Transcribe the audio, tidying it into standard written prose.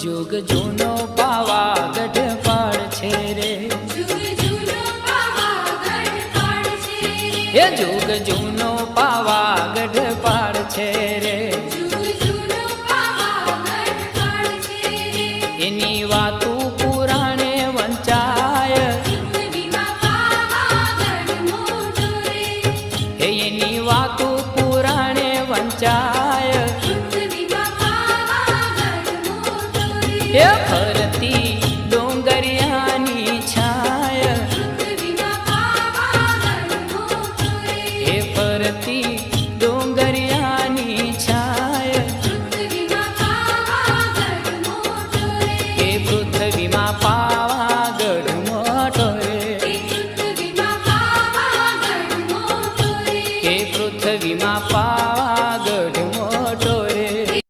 जुग जूनो पावागढ़ पाड़ छे रे, ये जुग जूनो पावागढ़ पाड़ छे रे, एनी वातू पुराणे वंचाय, एनी वातू पुराणे वंचाय, ये